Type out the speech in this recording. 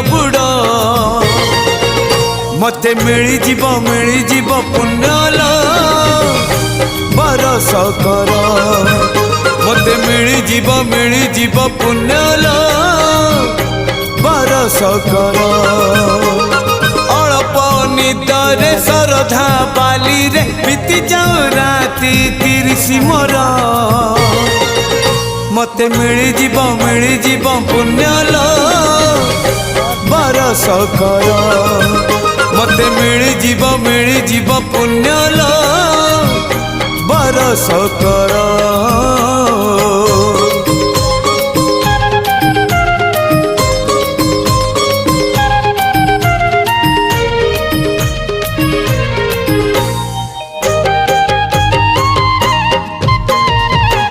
बुड़ मते मिली जीव पुण्यल बरस कर मते मिली जीव पुण्यल बरस कर अल्प निदरे श्रद्धा पाली रे बीती जाऊ राति 30 मोर मते मिली जीव पुण्यल बरस कर मते मिली जीव पुण्यल बरस कर।